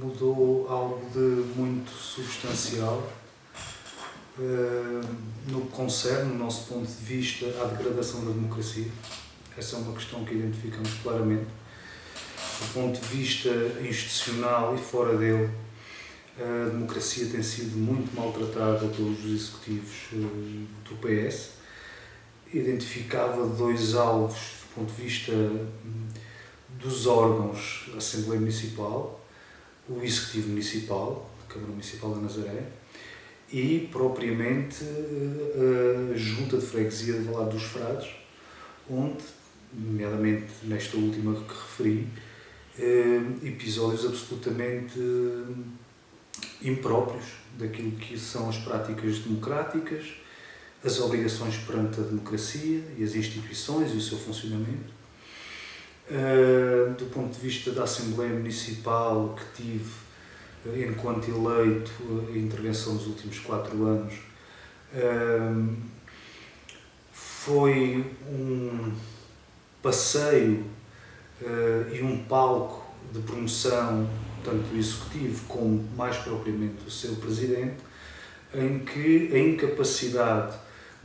mudou algo de muito substancial no que concerne, no nosso ponto de vista, à degradação da democracia. Essa é uma questão que identificamos claramente. Do ponto de vista institucional e fora dele, a democracia tem sido muito maltratada pelos executivos do PS. Identificava dois alvos do ponto de vista dos órgãos da Assembleia Municipal, o Executivo Municipal, a Câmara Municipal de Nazaré, e propriamente a Junta de Freguesia de Valado dos Frades, onde, nomeadamente nesta última que referi, episódios absolutamente impróprios daquilo que são as práticas democráticas, as obrigações perante a democracia e as instituições e o seu funcionamento. Do ponto de vista da Assembleia Municipal, que tive enquanto eleito a intervenção dos últimos 4 anos, foi um passeio e um palco de promoção, tanto do Executivo como, mais propriamente, do seu Presidente, em que a incapacidade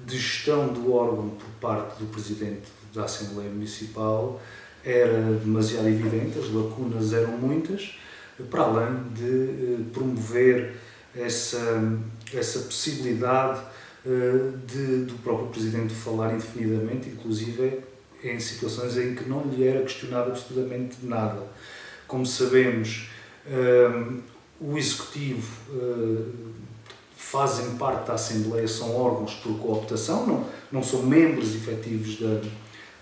de gestão do órgão por parte do Presidente da Assembleia Municipal era demasiado evidente, as lacunas eram muitas, para além de promover essa possibilidade do próprio Presidente falar indefinidamente, inclusive em situações em que não lhe era questionado absolutamente nada. Como sabemos, o Executivo fazem parte da Assembleia, são órgãos por cooptação, não são membros efetivos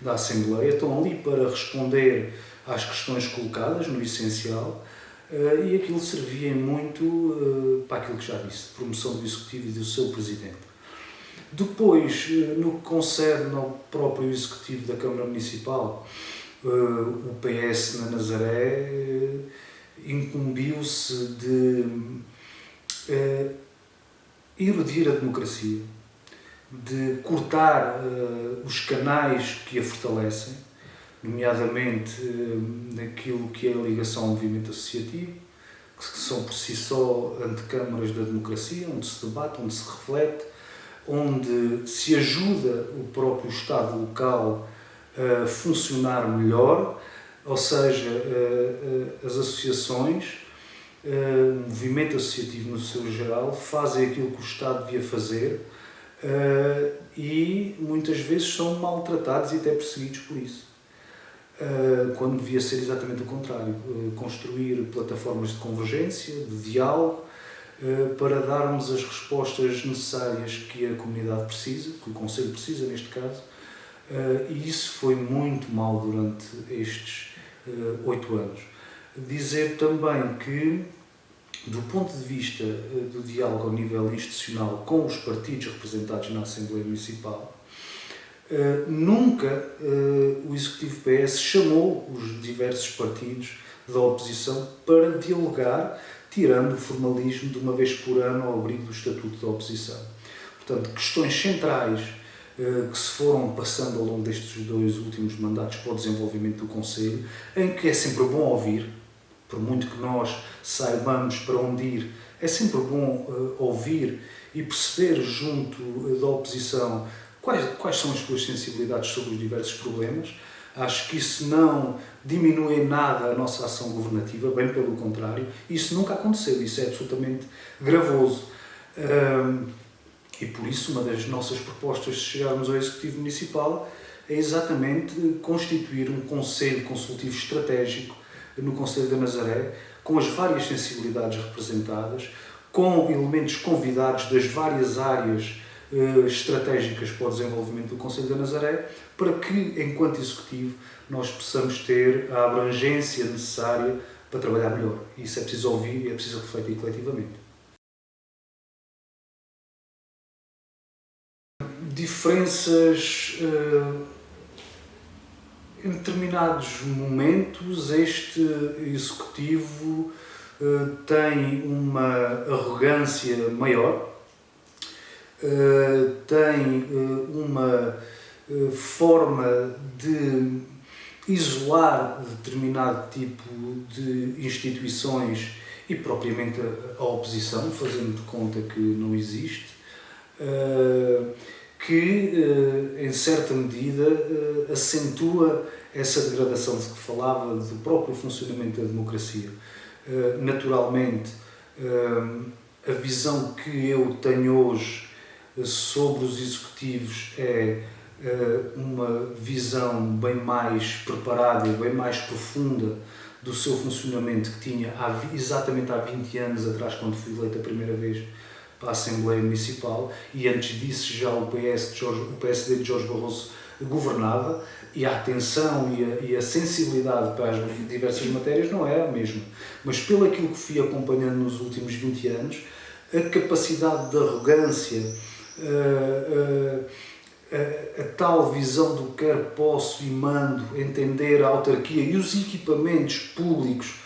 da Assembleia, estão ali para responder às questões colocadas, no essencial, e aquilo servia muito para aquilo que já disse, promoção do Executivo e do seu Presidente. Depois, no que concerne ao próprio Executivo da Câmara Municipal, o PS na Nazaré incumbiu-se de erodir a democracia, de cortar os canais que a fortalecem, nomeadamente naquilo que é a ligação ao movimento associativo, que são por si só antecâmaras da democracia, onde se debate, onde se reflete, onde se ajuda o próprio Estado local a funcionar melhor, ou seja, as associações, o movimento associativo no seu geral, fazem aquilo que o Estado devia fazer e muitas vezes são maltratados e até perseguidos por isso. Quando devia ser exatamente o contrário, construir plataformas de convergência, de diálogo, para darmos as respostas necessárias que a comunidade precisa, que o Conselho precisa neste caso, e isso foi muito mal durante estes 8 anos. Dizer também que, do ponto de vista do diálogo ao nível institucional com os partidos representados na Assembleia Municipal, nunca o Executivo PS chamou os diversos partidos da oposição para dialogar, tirando o formalismo de uma vez por ano ao abrigo do Estatuto da Oposição. Portanto, questões centrais que se foram passando ao longo destes 2 últimos mandatos para o desenvolvimento do Conselho, em que é sempre bom ouvir, por muito que nós saibamos para onde ir, é sempre bom ouvir e perceber junto da oposição quais são as suas sensibilidades sobre os diversos problemas. Acho que isso não diminui em nada a nossa ação governativa, bem pelo contrário, isso nunca aconteceu, isso é absolutamente gravoso. E por isso uma das nossas propostas, se chegarmos ao Executivo Municipal, é exatamente constituir um Conselho Consultivo Estratégico no Concelho da Nazaré, com as várias sensibilidades representadas, com elementos convidados das várias áreas estratégicas para o desenvolvimento do Concelho da Nazaré, para que, enquanto Executivo, nós possamos ter a abrangência necessária para trabalhar melhor. Isso é preciso ouvir e é preciso refletir coletivamente. Diferenças em determinados momentos. Este Executivo tem uma arrogância maior, tem uma forma de isolar determinado tipo de instituições e propriamente a oposição, fazendo de conta que não existe, que em certa medida acentua essa degradação de que falava do próprio funcionamento da democracia. Naturalmente, a visão que eu tenho hoje sobre os executivos é uma visão bem mais preparada e bem mais profunda do seu funcionamento que tinha exatamente há 20 anos atrás, quando fui eleito a primeira vez para a Assembleia Municipal, e antes disso já o PSD de Jorge Barroso governava, e a atenção e a sensibilidade para as diversas matérias não é a mesma. Mas pelo aquilo que fui acompanhando nos últimos 20 anos, a capacidade de arrogância, a tal visão do quer, posso e mando, entender a autarquia e os equipamentos públicos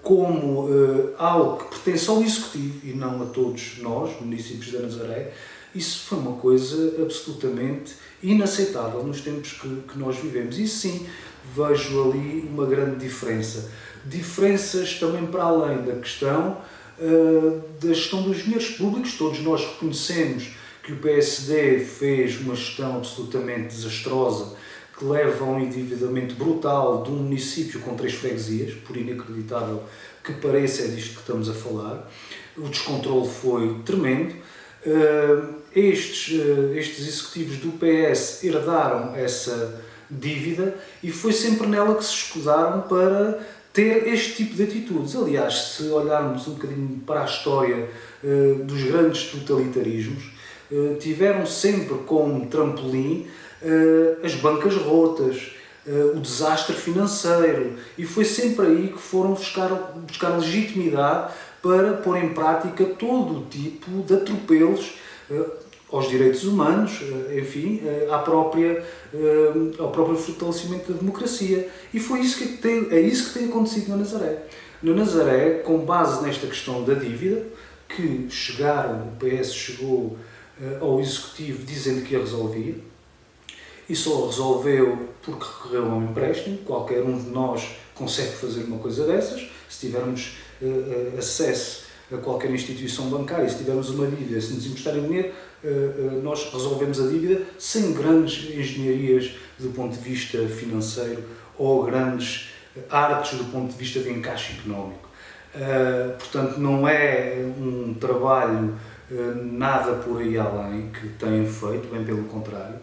como algo que pertence ao Executivo e não a todos nós, municípios da Nazaré, isso foi uma coisa absolutamente inaceitável nos tempos que nós vivemos. E sim, vejo ali uma grande diferença. Diferenças também para além da questão da gestão dos dinheiros públicos. Todos nós reconhecemos que o PSD fez uma gestão absolutamente desastrosa, que leva a um endividamento brutal de um município com 3 freguesias, por inacreditável que pareça, é disto que estamos a falar. O descontrole foi tremendo. Estes executivos do PS herdaram essa dívida e foi sempre nela que se escudaram para ter este tipo de atitudes. Aliás, se olharmos um bocadinho para a história dos grandes totalitarismos, tiveram sempre como trampolim as bancas rotas, o desastre financeiro, e foi sempre aí que foram buscar legitimidade para pôr em prática todo o tipo de atropelos aos direitos humanos, enfim, ao próprio fortalecimento da democracia. E foi isso que tem acontecido na Nazaré. Na Nazaré, com base nesta questão da dívida, que o PS chegou ao Executivo dizendo que a resolvia, e só resolveu porque recorreu a um empréstimo. Qualquer um de nós consegue fazer uma coisa dessas, se tivermos acesso a qualquer instituição bancária, se tivermos uma dívida, se nos emprestarem dinheiro, nós resolvemos a dívida sem grandes engenharias do ponto de vista financeiro ou grandes artes do ponto de vista de encaixe económico. Portanto, não é um trabalho nada por aí além que têm feito, bem pelo contrário.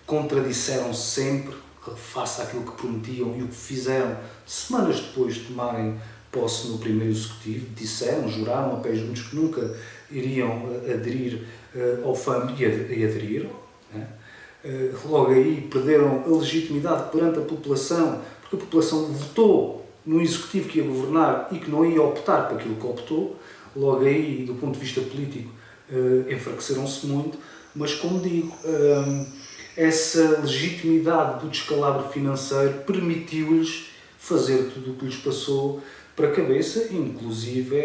Contradisseram sempre face àquilo que prometiam e o que fizeram semanas depois de tomarem posse no primeiro executivo. Juraram a pés juntos que nunca iriam aderir ao FAM e aderiram, né? Logo aí perderam a legitimidade perante a população, porque a população votou num executivo que ia governar e que não ia optar para aquilo que optou. Logo aí, do ponto de vista político, enfraqueceram-se muito, mas, como digo, essa legitimidade do descalabro financeiro permitiu-lhes fazer tudo o que lhes passou para a cabeça, inclusive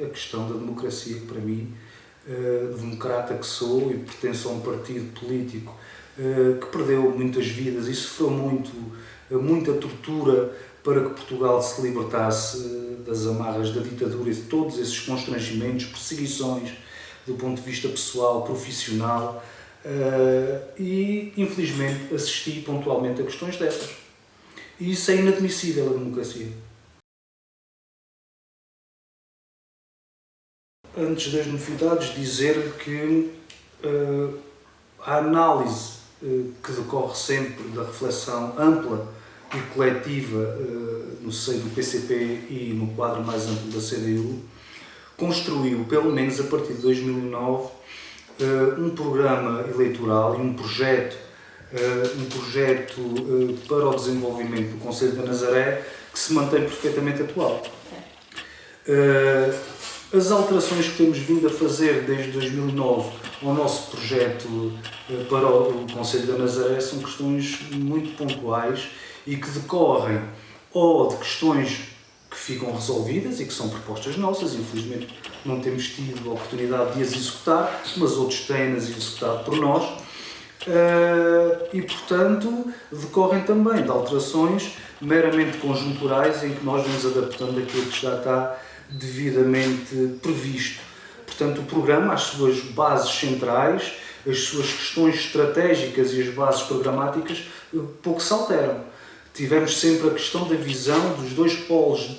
a questão da democracia, que para mim, democrata que sou e pertenço a um partido político que perdeu muitas vidas e sofreu muita tortura para que Portugal se libertasse das amarras da ditadura e de todos esses constrangimentos, perseguições do ponto de vista pessoal, profissional, e infelizmente assisti pontualmente a questões dessas. E isso é inadmissível à democracia. Antes das novidades, dizer que a análise que decorre sempre da reflexão ampla e coletiva no seio do PCP e no quadro mais amplo da CDU, construiu, pelo menos a partir de 2009, um programa eleitoral e um projeto para o desenvolvimento do Concelho da Nazaré que se mantém perfeitamente atual. As alterações que temos vindo a fazer desde 2009 ao nosso projeto para o Concelho da Nazaré são questões muito pontuais e que decorrem ou de questões que ficam resolvidas e que são propostas nossas. Infelizmente não temos tido a oportunidade de as executar, mas outros têm-nas executado por nós, e, portanto, decorrem também de alterações meramente conjunturais em que nós nos adaptando àquilo que já está devidamente previsto. Portanto, o programa, as suas bases centrais, as suas questões estratégicas e as bases programáticas pouco se alteram. Tivemos sempre a questão da visão dos dois polos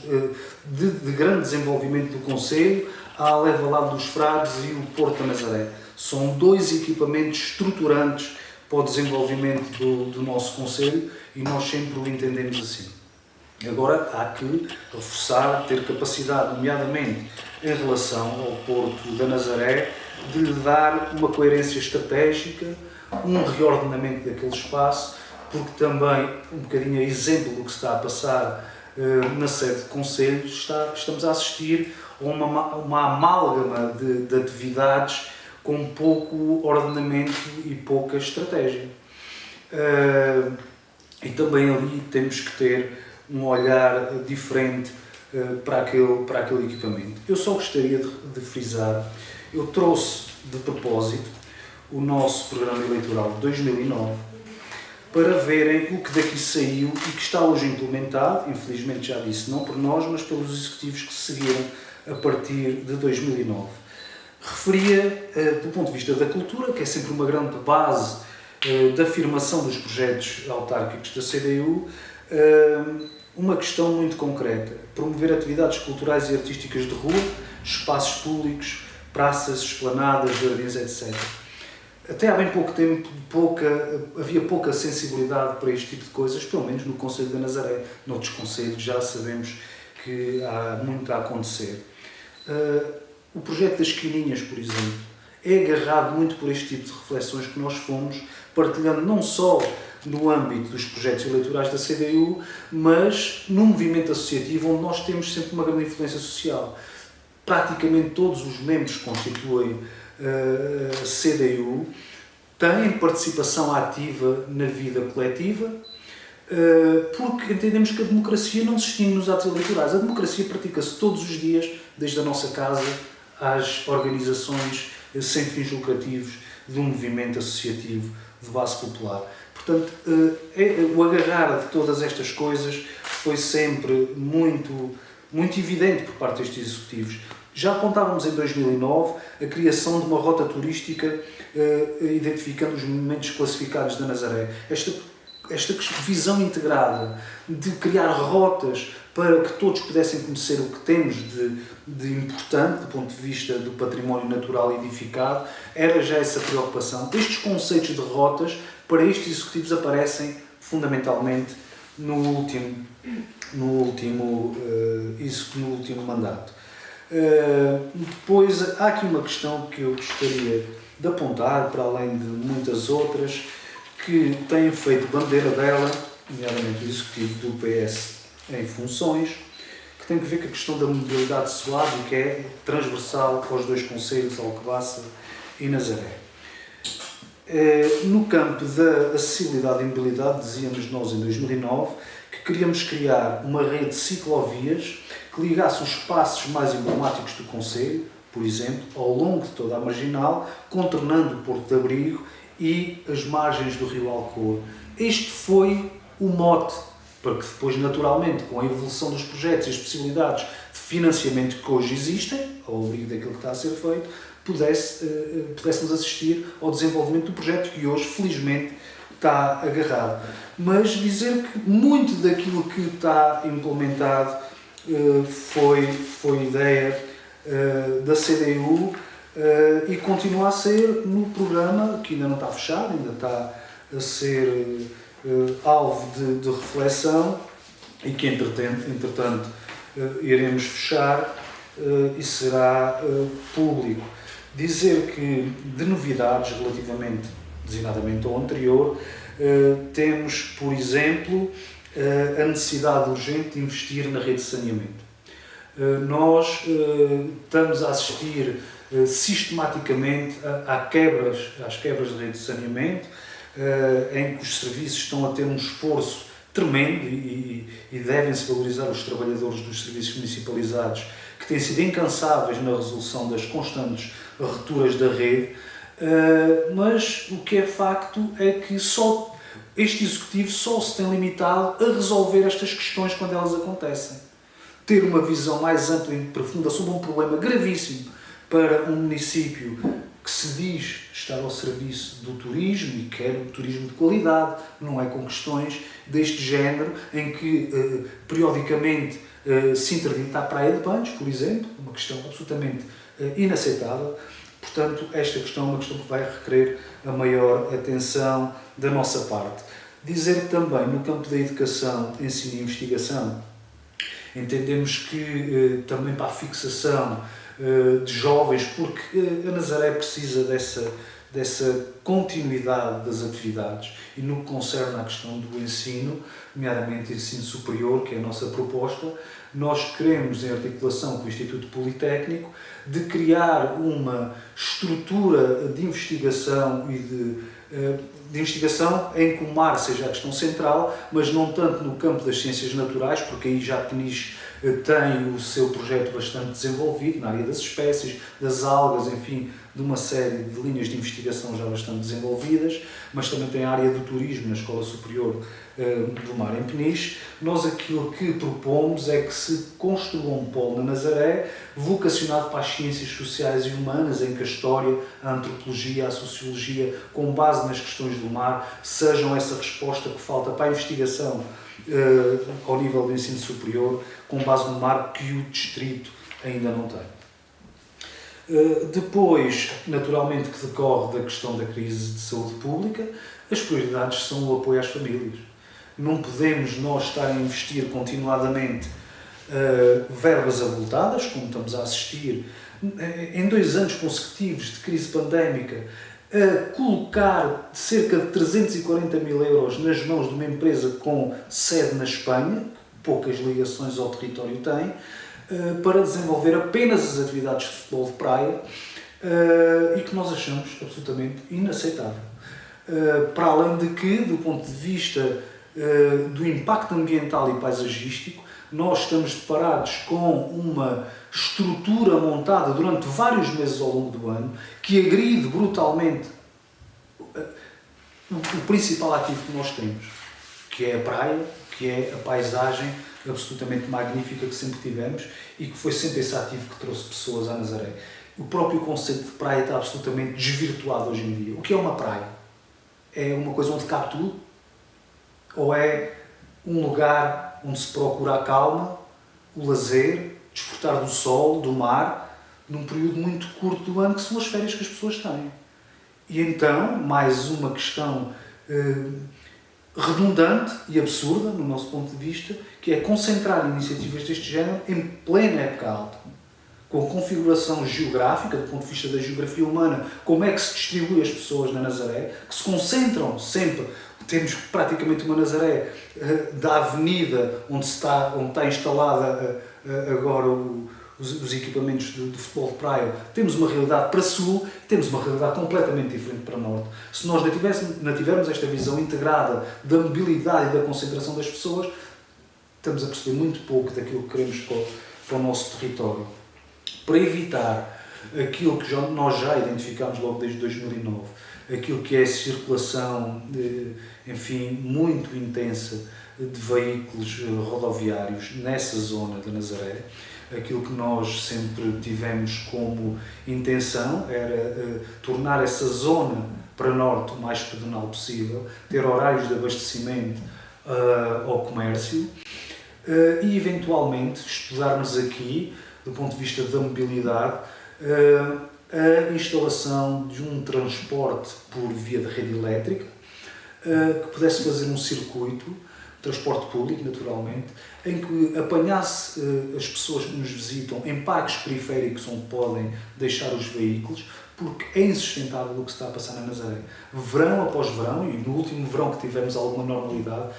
de grande desenvolvimento do Conselho, a Alvalade dos Frades e o Porto da Nazaré. São dois equipamentos estruturantes para o desenvolvimento do nosso Conselho e nós sempre o entendemos assim. Agora há que reforçar, ter capacidade, nomeadamente em relação ao Porto da Nazaré, de lhe dar uma coerência estratégica, um reordenamento daquele espaço, porque também, um bocadinho a exemplo do que se está a passar na sede de Conselho, estamos a assistir a uma amálgama de atividades com pouco ordenamento e pouca estratégia. E também ali temos que ter um olhar diferente para aquele equipamento. Eu só gostaria de frisar, eu trouxe de propósito o nosso programa eleitoral de 2009 para verem o que daqui saiu e que está hoje implementado, infelizmente já disse, não por nós, mas pelos executivos que seguiram a partir de 2009. Referia, do ponto de vista da cultura, que é sempre uma grande base da afirmação dos projetos autárquicos da CDU, uma questão muito concreta: promover atividades culturais e artísticas de rua, espaços públicos, praças, esplanadas, jardins, etc. Até há bem pouco tempo havia pouca sensibilidade para este tipo de coisas, pelo menos no Conselho da Nazaré. Noutros concelhos já sabemos que há muito a acontecer. O projeto das Quininhas, por exemplo, é agarrado muito por este tipo de reflexões que nós fomos partilhando, não só no âmbito dos projetos eleitorais da CDU, mas num movimento associativo onde nós temos sempre uma grande influência social. Praticamente todos os membros que constituem a CDU têm participação ativa na vida coletiva, porque entendemos que a democracia não se extingue nos atos eleitorais. A democracia pratica-se todos os dias, desde a nossa casa às organizações sem fins lucrativos de um movimento associativo de base popular. Portanto, o agarrar de todas estas coisas foi sempre muito evidente por parte destes executivos. Já apontávamos em 2009 a criação de uma rota turística identificando os monumentos classificados da Nazaré. Esta visão integrada de criar rotas para que todos pudessem conhecer o que temos de importante do ponto de vista do património natural edificado, era já essa preocupação. Estes conceitos de rotas para estes executivos aparecem fundamentalmente no último mandato. Depois há aqui uma questão que eu gostaria de apontar, para além de muitas outras, que têm feito bandeira dela, nomeadamente o executivo do PS em funções, que tem que ver com a questão da mobilidade suave, que é transversal aos dois concelhos, Alcobaça e Nazaré. No campo da acessibilidade e mobilidade, dizíamos nós em 2009 que queríamos criar uma rede de ciclovias que ligasse os espaços mais emblemáticos do concelho, por exemplo, ao longo de toda a marginal, contornando o Porto de Abrigo e as margens do rio Alcoa. Este foi o mote, para que depois, naturalmente, com a evolução dos projetos e as possibilidades de financiamento que hoje existem, ao abrigo daquilo que está a ser feito, pudéssemos assistir ao desenvolvimento do projeto que hoje, felizmente, está agarrado. Mas dizer que muito daquilo que está implementado foi ideia da CDU e continua a ser no programa, que ainda não está fechado, ainda está a ser alvo de reflexão e que, entretanto iremos fechar e será público. Dizer que, de novidades relativamente, designadamente ao anterior, temos, por exemplo, a necessidade urgente de investir na rede de saneamento. Nós estamos a assistir sistematicamente às quebras da rede de saneamento, em que os serviços estão a ter um esforço tremendo e devem-se valorizar os trabalhadores dos serviços municipalizados, que têm sido incansáveis na resolução das constantes rupturas da rede, Mas o que é facto é que este Executivo só se tem limitado a resolver estas questões quando elas acontecem. Ter uma visão mais ampla e profunda sobre um problema gravíssimo para um município que se diz estar ao serviço do turismo e quer o turismo de qualidade, não é com questões deste género em que periodicamente se interdita a praia de Banhos, por exemplo, uma questão absolutamente inaceitável. Portanto, esta questão é uma questão que vai requerer a maior atenção da nossa parte. Dizer que também no campo da educação, ensino e investigação, entendemos que também para a fixação de jovens, porque a Nazaré precisa dessa continuidade das atividades e no que concerne à questão do ensino, nomeadamente ensino superior, que é a nossa proposta, nós queremos, em articulação com o Instituto Politécnico, de criar uma estrutura de investigação e de investigação em que o mar seja a questão central, mas não tanto no campo das ciências naturais, porque aí já a PNIS tem o seu projeto bastante desenvolvido, na área das espécies, das algas, enfim, de uma série de linhas de investigação já bastante desenvolvidas, mas também tem a área do turismo na Escola Superior do Mar em Peniche. Nós aquilo que propomos é que se construa um polo na Nazaré vocacionado para as ciências sociais e humanas, em que a história, a antropologia, a sociologia, com base nas questões do mar, sejam essa resposta que falta para a investigação ao nível do ensino superior, com base no mar que o distrito ainda não tem. Depois, naturalmente, que decorre da questão da crise de saúde pública, as prioridades são o apoio às famílias. Não podemos nós estar a investir continuadamente verbas avultadas, como estamos a assistir, em 2 anos consecutivos de crise pandémica, a colocar cerca de 340 mil euros nas mãos de uma empresa com sede na Espanha, que poucas ligações ao território tem, para desenvolver apenas as atividades de futebol de praia e que nós achamos absolutamente inaceitável. Para além de que, do ponto de vista do impacto ambiental e paisagístico, nós estamos deparados com uma estrutura montada durante vários meses ao longo do ano que agride brutalmente o principal ativo que nós temos, que é a praia, que é a paisagem absolutamente magnífica que sempre tivemos e que foi sempre esse ativo que trouxe pessoas à Nazaré. O próprio conceito de praia está absolutamente desvirtuado hoje em dia. O que é uma praia? É uma coisa onde cabe tudo? Ou é um lugar onde se procura a calma, o lazer, desfrutar do sol, do mar, num período muito curto do ano, que são as férias que as pessoas têm? E então, mais uma questão redundante e absurda, no nosso ponto de vista, que é concentrar iniciativas deste género em plena época alta, com a configuração geográfica, do ponto de vista da geografia humana, como é que se distribui as pessoas na Nazaré, que se concentram sempre. Temos praticamente uma Nazaré da avenida onde está instalada agora os equipamentos de futebol de praia. Temos uma realidade para sul, temos uma realidade completamente diferente para norte. Se nós não tivermos esta visão integrada da mobilidade e da concentração das pessoas, estamos a perceber muito pouco daquilo que queremos para o nosso território. Para evitar aquilo que nós já identificámos logo desde 2009, aquilo que é a circulação, enfim, muito intensa de veículos rodoviários nessa zona da Nazaré, aquilo que nós sempre tivemos como intenção era tornar essa zona para norte o mais pedonal possível, ter horários de abastecimento ao comércio e, eventualmente, estudarmos aqui, do ponto de vista da mobilidade, a instalação de um transporte por via de rede elétrica que pudesse fazer um circuito, transporte público, naturalmente, em que apanhasse as pessoas que nos visitam em parques periféricos onde podem deixar os veículos, porque é insustentável o que se está a passar na Nazaré. Verão após verão, e no último verão que tivemos alguma normalidade,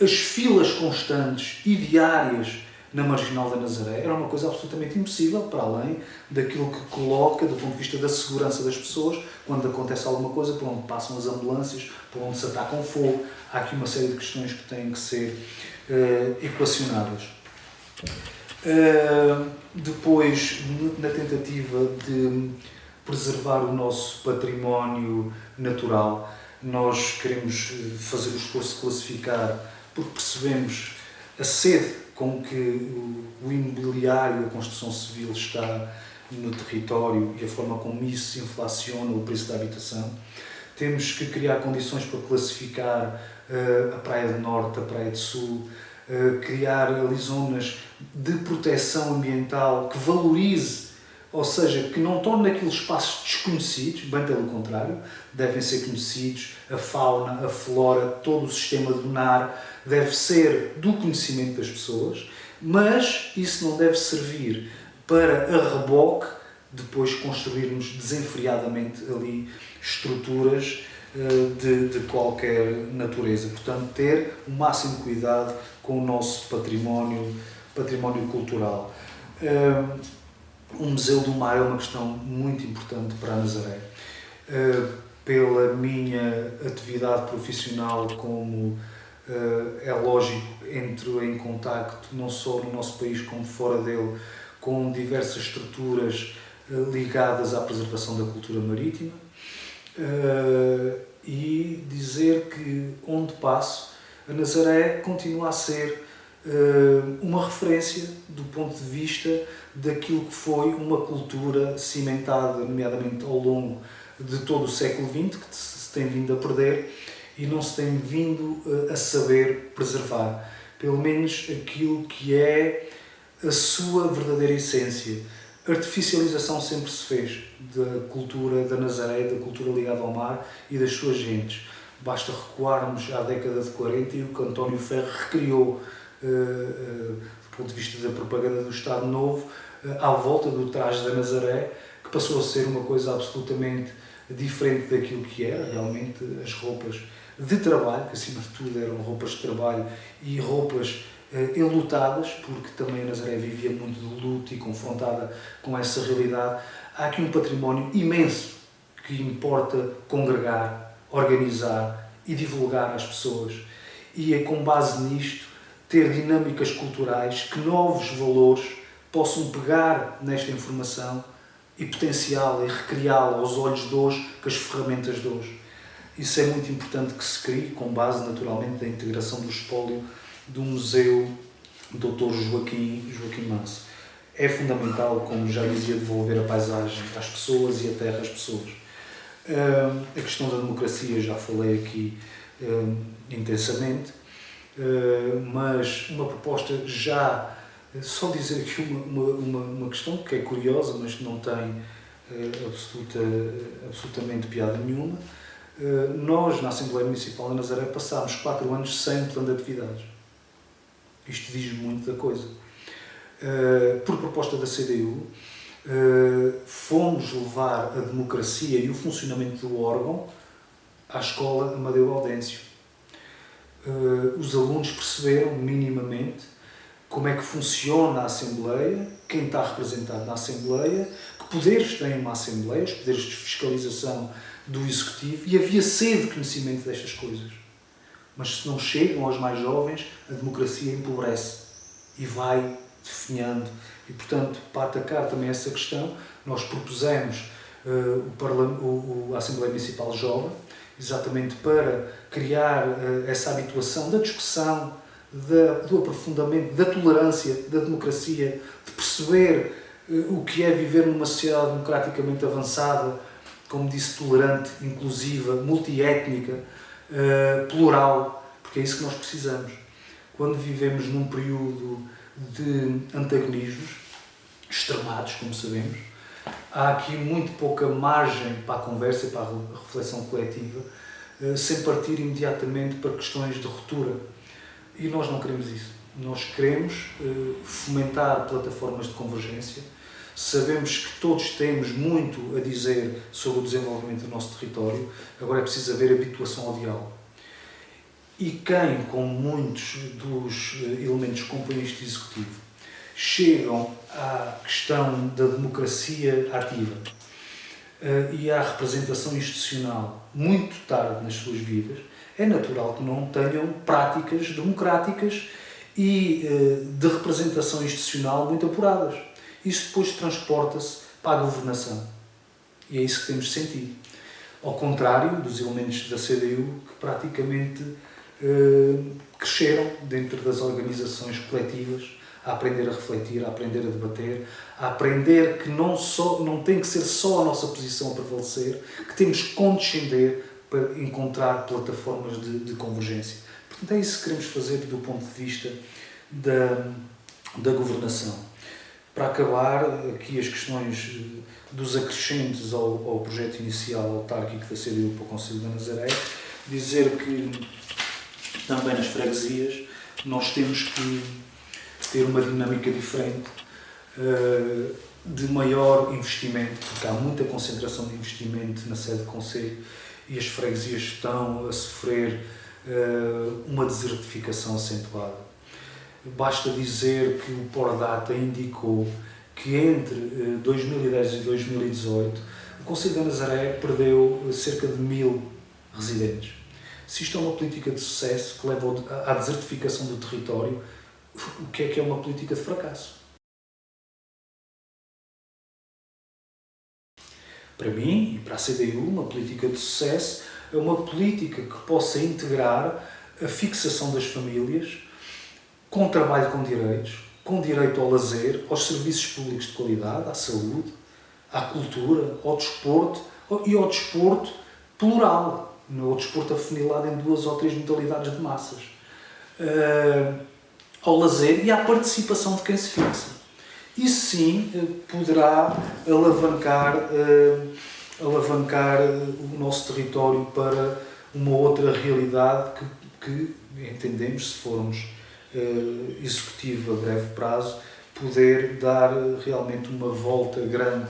as filas constantes e diárias na Marginal da Nazaré era uma coisa absolutamente impossível, para além daquilo que coloca, do ponto de vista da segurança das pessoas, quando acontece alguma coisa, por onde passam as ambulâncias, por onde se atacam fogo. Há aqui uma série de questões que têm que ser equacionadas. Depois, na tentativa de preservar o nosso património natural. Nós queremos fazer o esforço de classificar, porque percebemos a sede com que o imobiliário, a construção civil está no território e a forma como isso inflaciona o preço da habitação. Temos que criar condições para classificar a Praia do Norte, a Praia do Sul, criar ali zonas de proteção ambiental que valorize, ou seja, que não torne aqueles espaços desconhecidos, bem pelo contrário, devem ser conhecidos, a fauna, a flora, todo o sistema dunar deve ser do conhecimento das pessoas, mas isso não deve servir para a reboque depois construirmos desenfreadamente ali estruturas de qualquer natureza. Portanto, ter o máximo cuidado com o nosso património cultural. O Museu do Mar é uma questão muito importante para a Nazaré. Pela minha atividade profissional, como é lógico, entro em contacto não só no nosso país como fora dele, com diversas estruturas ligadas à preservação da cultura marítima, e dizer que, onde passo, a Nazaré continua a ser uma referência do ponto de vista daquilo que foi uma cultura cimentada, nomeadamente ao longo de todo o século XX, que se tem vindo a perder e não se tem vindo a saber preservar. Pelo menos aquilo que é a sua verdadeira essência. A artificialização sempre se fez da cultura da Nazaré, da cultura ligada ao mar e das suas gentes. Basta recuarmos à década de 40 e o que António Ferro recriou, do ponto de vista da propaganda do Estado Novo, à volta do traje da Nazaré, que passou a ser uma coisa absolutamente diferente daquilo que era realmente as roupas de trabalho, que acima de tudo eram roupas de trabalho e roupas enlutadas, porque também a Nazaré vivia muito de luto e confrontada com essa realidade. Há aqui um património imenso que importa congregar, organizar e divulgar às pessoas. E é com base nisto ter dinâmicas culturais que novos valores possam pegar nesta informação e potenciá-la e recriá-la aos olhos de hoje com as ferramentas de hoje. Isso é muito importante que se crie, com base naturalmente na integração do espólio do Museu Dr. Joaquim Manso. É fundamental, como já dizia, devolver a paisagem às pessoas e a terra às pessoas. A questão da democracia já falei aqui intensamente, mas uma proposta já, só dizer aqui uma questão que é curiosa, mas que não tem absolutamente piada nenhuma. Nós, na Assembleia Municipal de Nazaré, passámos 4 anos sem plano de atividades. Isto diz muito da coisa. Por proposta da CDU, fomos levar a democracia e o funcionamento do órgão à Escola Amadeu Gaudêncio. Os alunos perceberam minimamente como é que funciona a Assembleia, quem está representado na Assembleia, que poderes tem uma Assembleia, os poderes de fiscalização do Executivo, e havia sede de conhecimento destas coisas. Mas se não chegam aos mais jovens, a democracia empobrece e vai definhando. E, portanto, para atacar também essa questão, nós propusemos a Assembleia Municipal Jovem, exatamente para criar essa habituação da discussão, do aprofundamento, da tolerância, da democracia, de perceber o que é viver numa sociedade democraticamente avançada, como disse, tolerante, inclusiva, multiétnica, plural, porque é isso que nós precisamos. Quando vivemos num período de antagonismos extremados, como sabemos, há aqui muito pouca margem para a conversa e para a reflexão coletiva, sem partir imediatamente para questões de ruptura. E nós não queremos isso. Nós queremos fomentar plataformas de convergência. Sabemos que todos temos muito a dizer sobre o desenvolvimento do nosso território, agora é preciso haver habituação ao diálogo. E quem, com muitos dos elementos que compõem este Executivo, chegam à questão da democracia ativa e à representação institucional muito tarde nas suas vidas, é natural que não tenham práticas democráticas e de representação institucional muito apuradas. Isso depois transporta-se para a governação. E é isso que temos sentido. Ao contrário dos elementos da CDU, que praticamente cresceram dentro das organizações coletivas, a aprender a refletir, a aprender a debater, a aprender que não tem que ser só a nossa posição a prevalecer, que temos que condescender para encontrar plataformas de convergência. Portanto, é isso que queremos fazer do ponto de vista da governação. Para acabar, aqui as questões dos acrescentes ao projeto inicial autárquico da CDU para o Conselho da Nazaré, dizer que também nas freguesias nós temos que ter uma dinâmica diferente, de maior investimento, porque há muita concentração de investimento na sede do Conselho e as freguesias estão a sofrer uma desertificação acentuada. Basta dizer que o Pordata indicou que entre 2010 e 2018 o Conselho da Nazaré perdeu cerca de 1000 residentes. Se isto é uma política de sucesso que leva à desertificação do território, o que é uma política de fracasso? Para mim e para a CDU, uma política de sucesso é uma política que possa integrar a fixação das famílias com trabalho com direito ao lazer, aos serviços públicos de qualidade, à saúde, à cultura, ao desporto e ao desporto plural, não ao desporto afunilado em 2 ou 3 modalidades de massas. Ao lazer e à participação de quem se fixa. Isso sim poderá alavancar o nosso território para uma outra realidade que entendemos, se formos executivo a breve prazo, poder dar realmente uma volta grande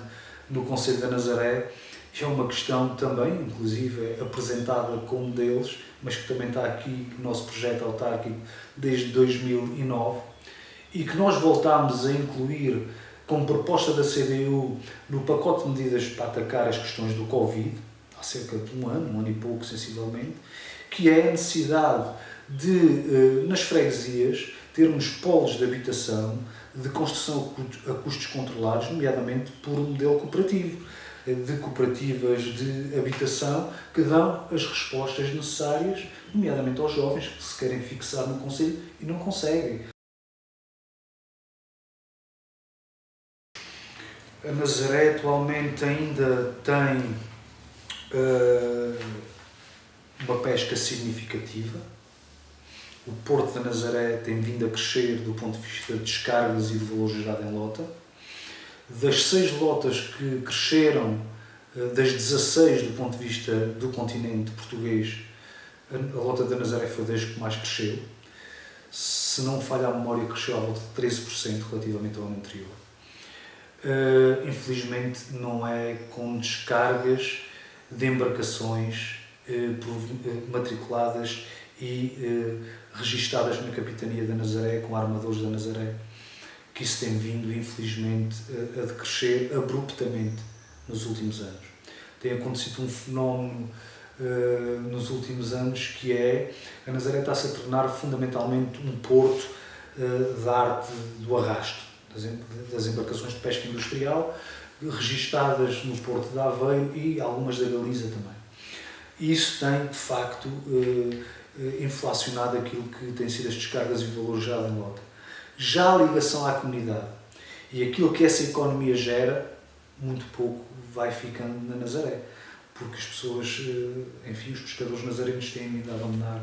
no Conselho da Nazaré. É uma questão também, inclusive, apresentada como um deles, mas que também está aqui no nosso projeto autárquico desde 2009 e que nós voltámos a incluir como proposta da CDU no pacote de medidas para atacar as questões do Covid, há cerca de um ano e pouco, sensivelmente, que é a necessidade de, nas freguesias, termos polos de habitação, de construção a custos controlados, nomeadamente por um modelo cooperativo, de cooperativas de habitação que dão as respostas necessárias, nomeadamente aos jovens que se querem fixar no Conselho e não conseguem. A Nazaré atualmente ainda tem uma pesca significativa. O Porto da Nazaré tem vindo a crescer do ponto de vista de descargas e de valor gerado em lota. Das 6 lotas que cresceram, das 16 do ponto de vista do continente português, a lota da Nazaré foi das que mais cresceu. Se não me falha a memória, cresceu à volta de 13% relativamente ao ano anterior. Infelizmente não é com descargas de embarcações matriculadas e registadas na Capitania da Nazaré, com armadores da Nazaré, que isso tem vindo, infelizmente, a decrescer abruptamente nos últimos anos. Tem acontecido um fenómeno nos últimos anos que é a Nazaré está-se a tornar fundamentalmente um porto da arte do arrasto, das embarcações de pesca industrial, registadas no Porto de Aveiro e algumas da Galiza também. Isso tem, de facto, inflacionado aquilo que têm sido as descargas e o valor gerado em lota. Já a ligação à comunidade e aquilo que essa economia gera, muito pouco vai ficando na Nazaré, porque as pessoas, enfim, os pescadores nazarenos têm vindo a abandonar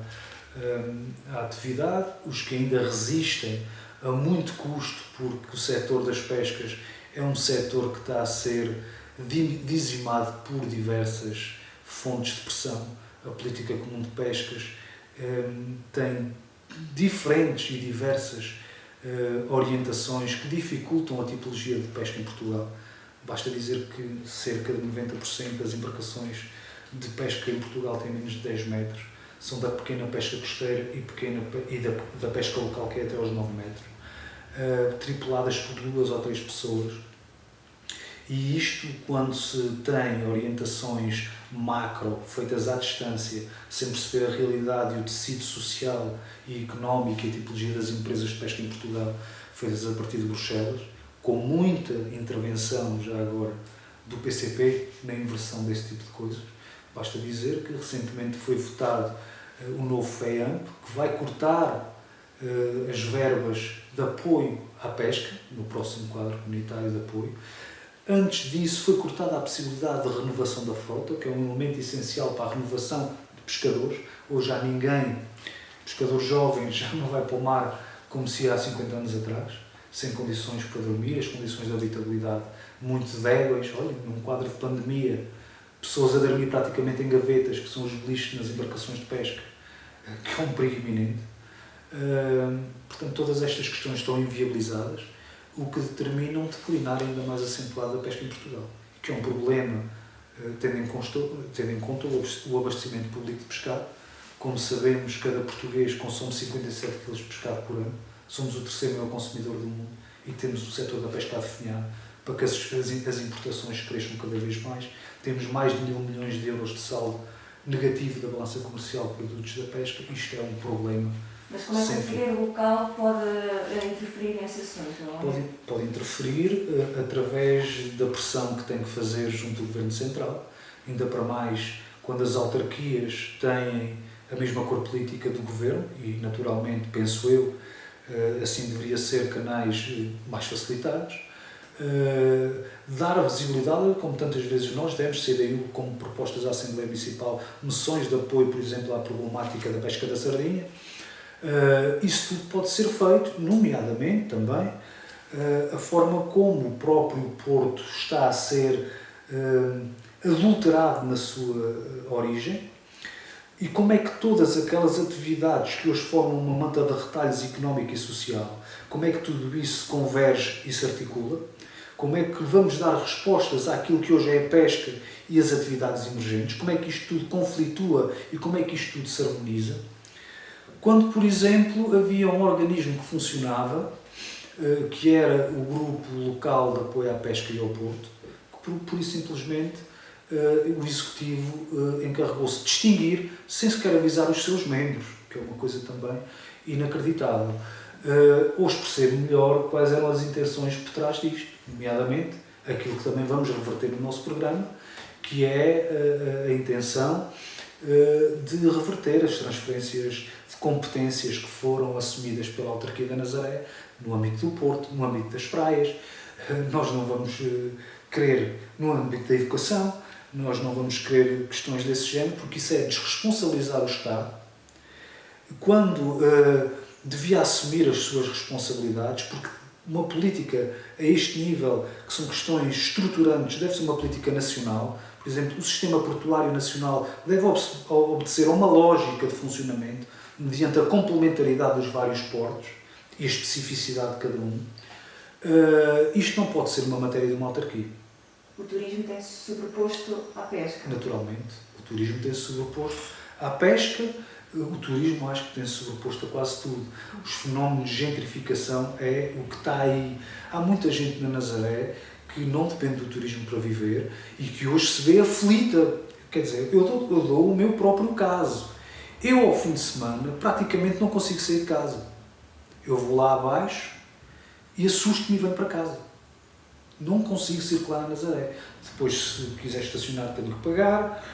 a atividade, os que ainda resistem a muito custo, porque o setor das pescas é um setor que está a ser dizimado por diversas fontes de pressão. A política comum de pescas tem diferentes e diversas orientações que dificultam a tipologia de pesca em Portugal. Basta dizer que cerca de 90% das embarcações de pesca em Portugal têm menos de 10 metros. São da pequena pesca costeira e da pesca local, que é até aos 9 metros, tripuladas por 2 ou 3 pessoas. E isto, quando se tem orientações macro, feitas à distância, sem perceber a realidade e o tecido social e económico e a tipologia das empresas de pesca em Portugal, feitas a partir de Bruxelas, com muita intervenção, já agora, do PCP na inversão desse tipo de coisas. Basta dizer que recentemente foi votado o novo FEAMP, que vai cortar as verbas de apoio à pesca, no próximo quadro comunitário de apoio. Antes disso foi cortada a possibilidade de renovação da frota, que é um elemento essencial para a renovação de pescadores. Hoje já ninguém, pescador jovem, já não vai para o mar como se ia há 50 anos atrás, sem condições para dormir, as condições de habitabilidade muito débeis. Olha, num quadro de pandemia, pessoas a dormir praticamente em gavetas, que são os beliches nas embarcações de pesca, que é um perigo iminente. Portanto, todas estas questões estão inviabilizadas, o que determina um declinar ainda mais acentuado da pesca em Portugal, que é um problema, tendo em conta o abastecimento público de pescado. Como sabemos, cada português consome 57 kg de pescado por ano, somos o terceiro maior consumidor do mundo e temos o setor da pesca a definhar para que as importações cresçam cada vez mais. Temos mais de 1.000 milhões de euros de saldo negativo da balança comercial de produtos da pesca. Isto é um problema. Mas como é que o poder local pode interferir nesse assunto? Pode interferir através da pressão que tem que fazer junto do Governo Central, ainda para mais quando as autarquias têm a mesma cor política do Governo e, naturalmente, penso eu, assim deveria ser canais mais facilitados. Dar a visibilidade, como tantas vezes nós demos, CDU, como propostas à Assembleia Municipal, moções de apoio, por exemplo, à problemática da pesca da sardinha. Isso tudo pode ser feito, nomeadamente também a forma como o próprio Porto está a ser adulterado na sua origem e como é que todas aquelas atividades que hoje formam uma manta de retalhos económico e social, como é que tudo isso converge e se articula, como é que vamos dar respostas àquilo que hoje é a pesca e as atividades emergentes, como é que isto tudo conflitua e como é que isto tudo se harmoniza. Quando, por exemplo, havia um organismo que funcionava, que era o Grupo Local de Apoio à Pesca e ao Porto, que pura e simplesmente o Executivo encarregou-se de extinguir sem sequer avisar os seus membros, que é uma coisa também inacreditável. Hoje percebo melhor quais eram as intenções por trás disto, nomeadamente aquilo que também vamos reverter no nosso programa, que é a intenção de reverter as transferências de competências que foram assumidas pela autarquia da Nazaré no âmbito do Porto, no âmbito das praias. Nós não vamos querer no âmbito da educação, nós não vamos querer questões desse género, porque isso é desresponsabilizar o Estado quando devia assumir as suas responsabilidades, porque uma política a este nível, que são questões estruturantes, deve ser uma política nacional. Por exemplo, o sistema portuário nacional deve obedecer a uma lógica de funcionamento mediante a complementaridade dos vários portos e a especificidade de cada um. Isto não pode ser uma matéria de uma autarquia. O turismo tem-se sobreposto à pesca? Naturalmente. O turismo tem-se sobreposto à pesca. O turismo acho que tem-se sobreposto a quase tudo. Os fenómenos de gentrificação é o que está aí. Há muita gente na Nazaré que não depende do turismo para viver e que hoje se vê aflita. Quer dizer, eu dou o meu próprio caso. Eu, ao fim de semana, praticamente não consigo sair de casa. Eu vou lá abaixo e assusto-me e venho para casa. Não consigo circular na Nazaré. Depois, se quiser estacionar, tenho que pagar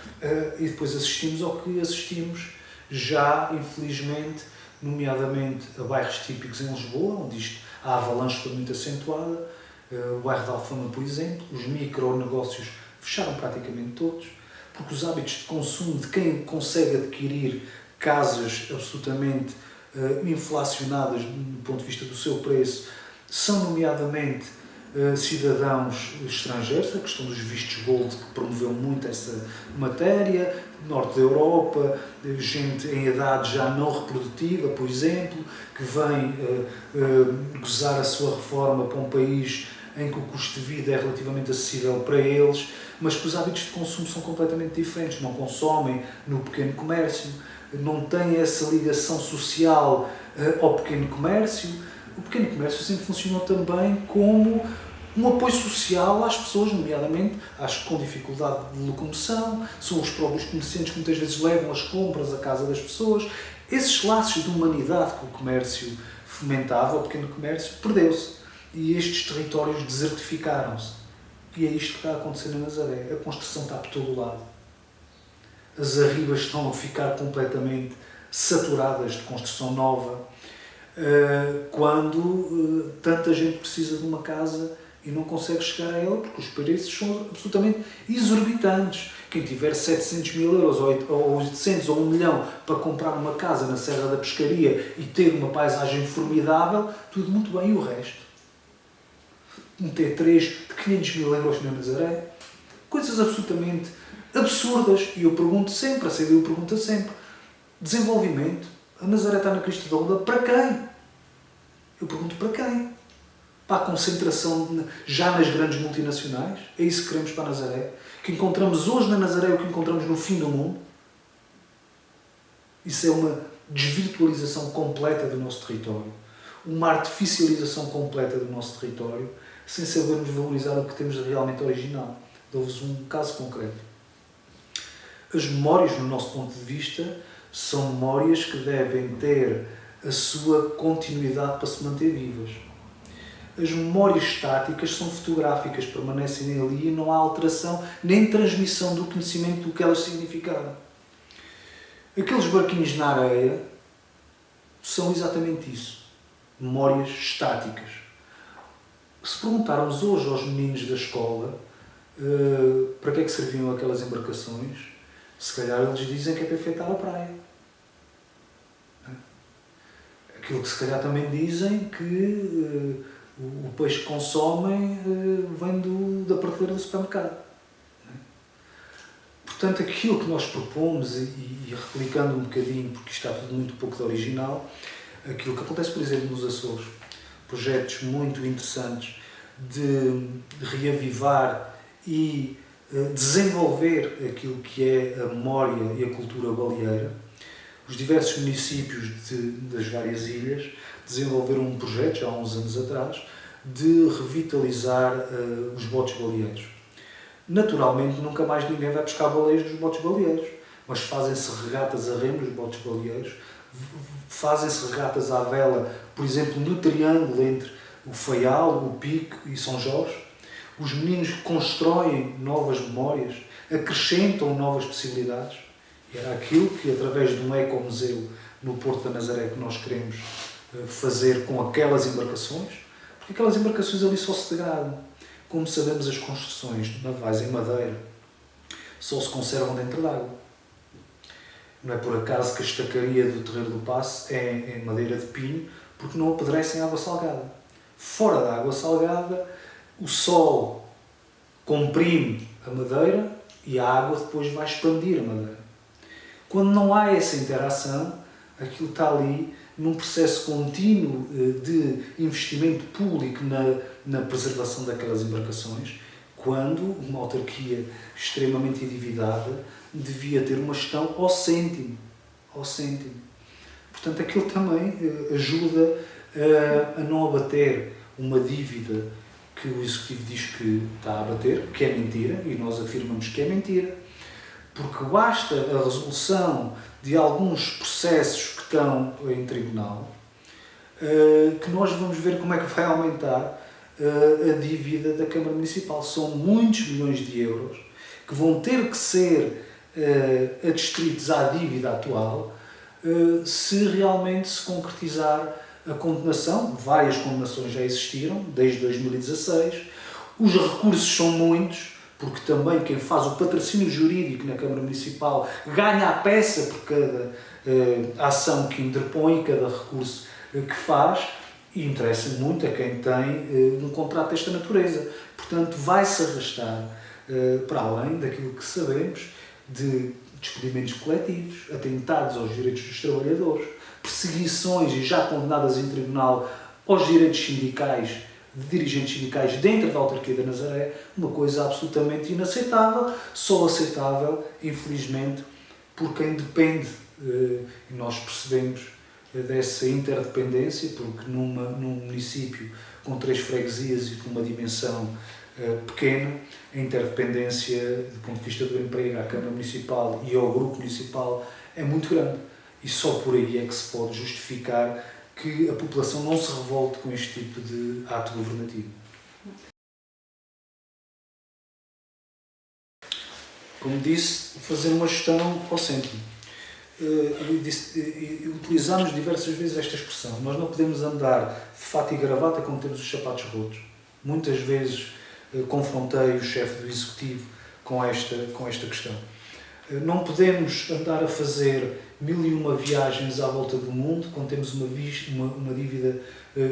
e depois assistimos ao que assistimos já, infelizmente, nomeadamente a bairros típicos em Lisboa, onde a avalanche foi muito acentuada, o bairro de Alfama, por exemplo, os micronegócios fecharam praticamente todos, porque os hábitos de consumo de quem consegue adquirir casas absolutamente inflacionadas do ponto de vista do seu preço são, nomeadamente, cidadãos estrangeiros, a questão dos vistos gold que promoveu muito essa matéria, norte da Europa, gente em idade já não reprodutiva, por exemplo, que vem gozar a sua reforma para um país em que o custo de vida é relativamente acessível para eles, mas que os hábitos de consumo são completamente diferentes, não consomem no pequeno comércio, não têm essa ligação social ao pequeno comércio. O pequeno comércio sempre funcionou também como um apoio social às pessoas, nomeadamente às com dificuldade de locomoção, são os próprios comerciantes que muitas vezes levam as compras à casa das pessoas. Esses laços de humanidade que o comércio fomentava, o pequeno comércio, perdeu-se. E estes territórios desertificaram-se. E é isto que está a acontecer na Nazaré. A construção está por todo o lado. As arribas estão a ficar completamente saturadas de construção nova, quando tanta gente precisa de uma casa e não consegue chegar a ela porque os preços são absolutamente exorbitantes. Quem tiver 700 mil euros ou 800 ou 1 milhão para comprar uma casa na Serra da Pescaria e ter uma paisagem formidável, tudo muito bem. E o resto? Um T3 de 500 mil euros na Nazaré? Coisas absolutamente absurdas. E eu pergunto sempre, a CDU pergunta sempre, desenvolvimento? A Nazaré está na crista da onda, para quem? Eu pergunto, para quem? Para a concentração já nas grandes multinacionais? É isso que queremos para a Nazaré? Que encontramos hoje na Nazaré o que encontramos no fim do mundo? Isso é uma desvirtualização completa do nosso território, uma artificialização completa do nosso território, sem sabermos valorizar o que temos de realmente original. Dou-vos um caso concreto. As memórias, no nosso ponto de vista, são memórias que devem ter a sua continuidade para se manter vivas. As memórias estáticas são fotográficas, permanecem ali e não há alteração nem transmissão do conhecimento do que elas significaram. Aqueles barquinhos na areia são exatamente isso. Memórias estáticas. Se perguntarmos hoje aos meninos da escola para que é que serviam aquelas embarcações, se calhar eles dizem que é para enfeitar a praia. Aquilo que se calhar também dizem que o peixe que consomem vem da prateleira do supermercado. Portanto, aquilo que nós propomos, e replicando um bocadinho, porque isto está tudo muito pouco de original, aquilo que acontece, por exemplo, nos Açores, projetos muito interessantes de reavivar e desenvolver aquilo que é a memória e a cultura baleeira. Os diversos municípios das várias ilhas desenvolveram um projeto, já há uns anos atrás, de revitalizar os botes baleeiros. Naturalmente, nunca mais ninguém vai pescar baleias nos botes baleeiros, mas fazem-se regatas a remo nos botes baleeiros, fazem-se regatas à vela, por exemplo, no triângulo entre o Faial, o Pico e São Jorge. Os meninos constroem novas memórias, acrescentam novas possibilidades. E era aquilo que, através de um ecomuseu no Porto da Nazaré, que nós queremos fazer com aquelas embarcações, porque aquelas embarcações ali só se degradam. Como sabemos, as construções navais em madeira só se conservam dentro d'água. Não é por acaso que a estacaria do Terreiro do Paço é em madeira de pinho, porque não apodrecem água salgada. Fora da água salgada, o sol comprime a madeira e a água depois vai expandir a madeira. Quando não há essa interação, aquilo está ali num processo contínuo de investimento público na preservação daquelas embarcações, quando uma autarquia extremamente endividada devia ter uma gestão ao cêntimo. Ao cêntimo. Portanto, aquilo também ajuda a não abater uma dívida que o Executivo diz que está a abater, que é mentira, e nós afirmamos que é mentira, porque basta a resolução de alguns processos que estão em tribunal, que nós vamos ver como é que vai aumentar a dívida da Câmara Municipal. São muitos milhões de euros que vão ter que ser adstritos à dívida atual se realmente se concretizar a condenação. Várias condenações já existiram, desde 2016. Os recursos são muitos, porque também quem faz o patrocínio jurídico na Câmara Municipal ganha a peça por cada ação que interpõe, cada recurso que faz, e interessa muito a quem tem um contrato desta natureza. Portanto, vai-se arrastar para além daquilo que sabemos de despedimentos coletivos, atentados aos direitos dos trabalhadores, perseguições e já condenadas em tribunal aos direitos sindicais, de dirigentes sindicais dentro da autarquia da Nazaré, uma coisa absolutamente inaceitável, só aceitável, infelizmente, por quem depende, e nós percebemos dessa interdependência, porque num município com 3 freguesias e com uma dimensão pequena, a interdependência do ponto de vista do emprego à Câmara Municipal e ao Grupo Municipal é muito grande. E só por aí é que se pode justificar que a população não se revolte com este tipo de ato governativo. como disse, fazer uma gestão ao cêntimo. Utilizamos diversas vezes esta expressão. Nós não podemos andar de fato e gravata quando temos os sapatos rotos. Muitas vezes confrontei o chefe do Executivo com esta questão. Não podemos andar a fazer 1001 viagens à volta do mundo quando temos uma dívida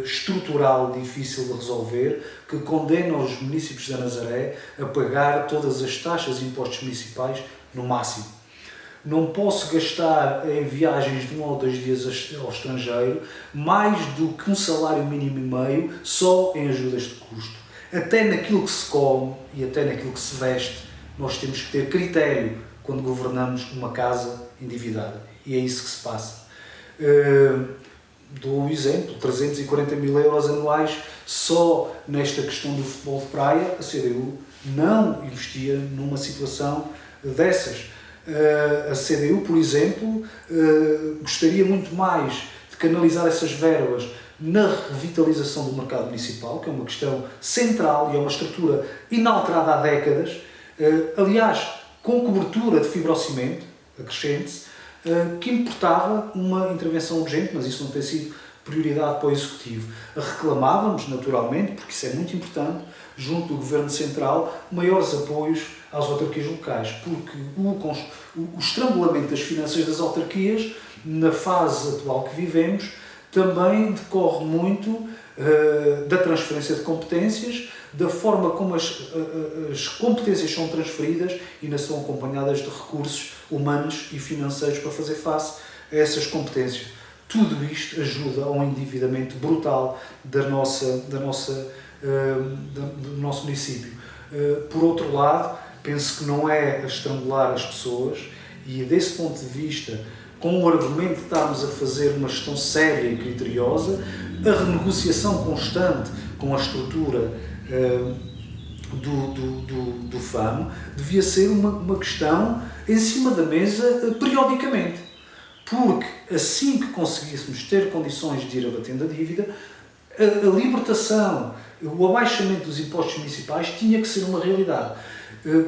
estrutural difícil de resolver, que condena os municípios da Nazaré a pagar todas as taxas e impostos municipais no máximo. Não posso gastar em viagens de 1 ou 2 dias ao estrangeiro mais do que um salário mínimo e meio só em ajudas de custo. Até naquilo que se come e até naquilo que se veste, nós temos que ter critério quando governamos uma casa endividada. E é isso que se passa. Dou o exemplo, 340 mil euros anuais só nesta questão do futebol de praia. A CDU não investia numa situação dessas. A CDU, por exemplo, gostaria muito mais de canalizar essas verbas na revitalização do mercado municipal, que é uma questão central e é uma estrutura inalterada há décadas, aliás, com cobertura de fibrocimento, acrescente-se, que importava uma intervenção urgente, mas isso não tem sido prioridade para o Executivo. Reclamávamos, naturalmente, porque isso é muito importante, junto do Governo Central, maiores apoios às autarquias locais, porque o estrangulamento das finanças das autarquias, na fase atual que vivemos, também decorre muito da transferência de competências, da forma como as competências são transferidas e não são acompanhadas de recursos humanos e financeiros para fazer face a essas competências. Tudo isto ajuda a um endividamento brutal do nosso município. Por outro lado, penso que não é a estrangular as pessoas e, desse ponto de vista, com o argumento de estarmos a fazer uma gestão séria e criteriosa, a renegociação constante com a estrutura do FAM devia ser uma questão em cima da mesa periodicamente. Porque assim que conseguíssemos ter condições de ir abatendo a dívida, a libertação, o abaixamento dos impostos municipais tinha que ser uma realidade.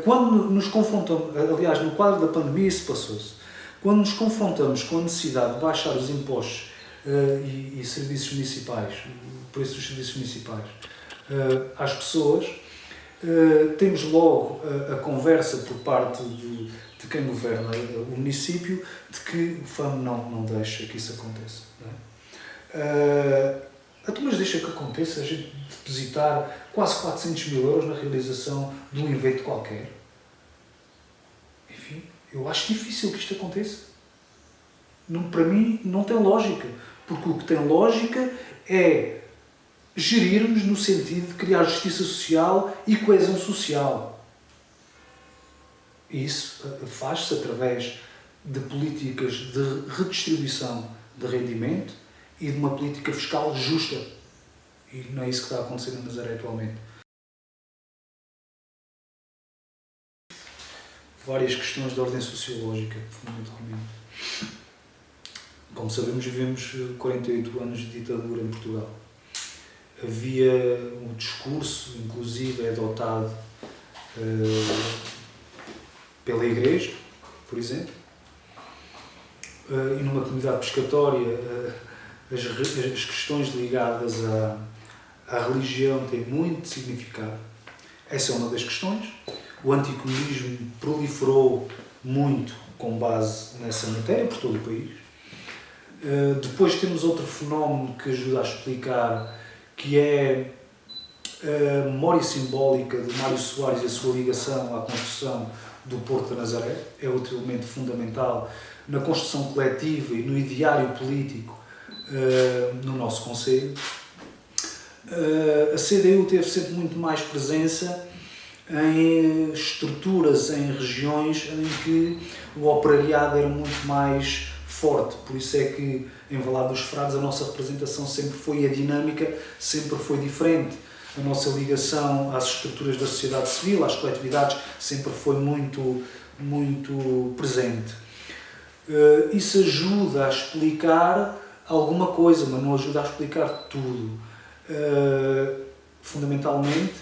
Quando nos confrontamos, aliás, no quadro da pandemia isso passou-se, quando nos confrontamos com a necessidade de baixar os impostos e serviços municipais, o preço dos serviços municipais, às pessoas, temos logo a conversa por parte de quem governa o município de que o FAM não deixa que isso aconteça. Não é? Mas deixa que aconteça a gente depositar quase 400 mil euros na realização de um evento qualquer. Enfim, eu acho difícil que isto aconteça. Para mim não tem lógica, porque o que tem lógica é gerirmos no sentido de criar justiça social e coesão social. E isso faz-se através de políticas de redistribuição de rendimento e de uma política fiscal justa. E não é isso que está a acontecer na Nazaré atualmente. Várias questões de ordem sociológica, fundamentalmente. Como sabemos, vivemos 48 anos de ditadura em Portugal. Havia um discurso, inclusive, adotado pela Igreja, por exemplo, e numa comunidade pescatória, as questões ligadas à religião têm muito significado. Essa é uma das questões. O anticomunismo proliferou muito com base nessa matéria por todo o país. Depois temos outro fenómeno que ajuda a explicar, que é a memória simbólica de Mário Soares e a sua ligação à construção do Porto de Nazaré. É outro elemento fundamental na construção coletiva e no ideário político no nosso concelho. A CDU teve sempre muito mais presença em estruturas, em regiões em que o operariado era muito mais forte. Por isso é que em Valado dos Frades a nossa representação sempre foi, a dinâmica sempre foi diferente. A nossa ligação às estruturas da sociedade civil, às coletividades, sempre foi muito, muito presente. Isso ajuda a explicar alguma coisa, mas não ajuda a explicar tudo. Fundamentalmente,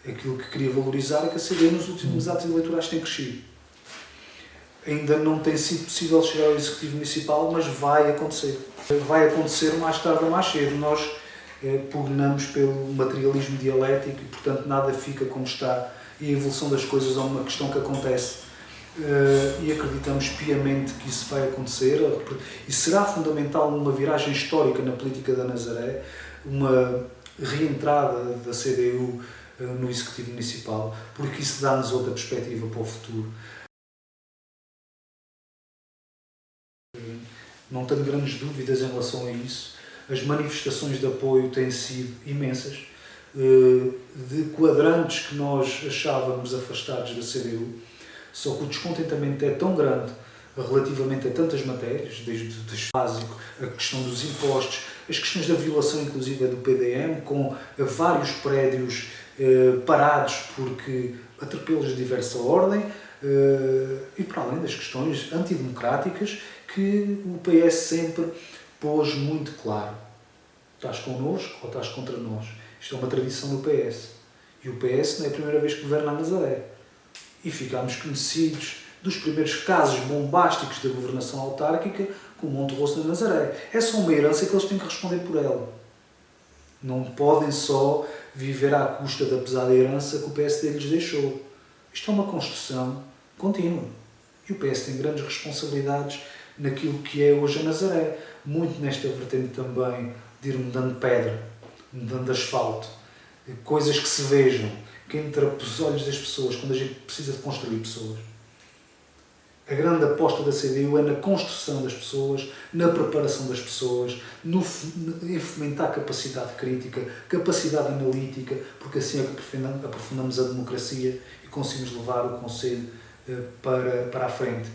aquilo que queria valorizar é que a CDU nos últimos atos eleitorais tem crescido. Ainda não tem sido possível chegar ao Executivo Municipal, mas vai acontecer. Vai acontecer mais tarde ou mais cedo. Nós pugnamos pelo materialismo dialético e, portanto, nada fica como está, e a evolução das coisas é uma questão que acontece. E acreditamos piamente que isso vai acontecer, e será fundamental numa viragem histórica na política da Nazaré, uma reentrada da CDU no Executivo Municipal, porque isso dá-nos outra perspectiva para o futuro. Não tenho grandes dúvidas em relação a isso. As manifestações de apoio têm sido imensas, de quadrantes que nós achávamos afastados da CDU, só que o descontentamento é tão grande relativamente a tantas matérias, desde o básico, a questão dos impostos, as questões da violação inclusive do PDM, com vários prédios parados porque atropelos de diversa ordem, e para além das questões antidemocráticas que o PS sempre pôs muito claro. Estás connosco ou estás contra nós? Isto é uma tradição do PS. E o PS não é a primeira vez que governa a Nazaré. E ficámos conhecidos dos primeiros casos bombásticos da governação autárquica com o Monte Rosso na Nazaré. É só uma herança que eles têm que responder por ela. Não podem só viver à custa da pesada herança que o PSD lhes deixou. Isto é uma construção contínua. E o PS tem grandes responsabilidades naquilo que é hoje a Nazaré. Muito nesta vertente também de ir mudando pedra, mudando asfalto, coisas que se vejam, que entra pelos olhos das pessoas quando a gente precisa de construir pessoas. A grande aposta da CDU é na construção das pessoas, na preparação das pessoas, em fomentar capacidade crítica, capacidade analítica, porque assim é que aprofundamos a democracia e conseguimos levar o Conselho para a frente.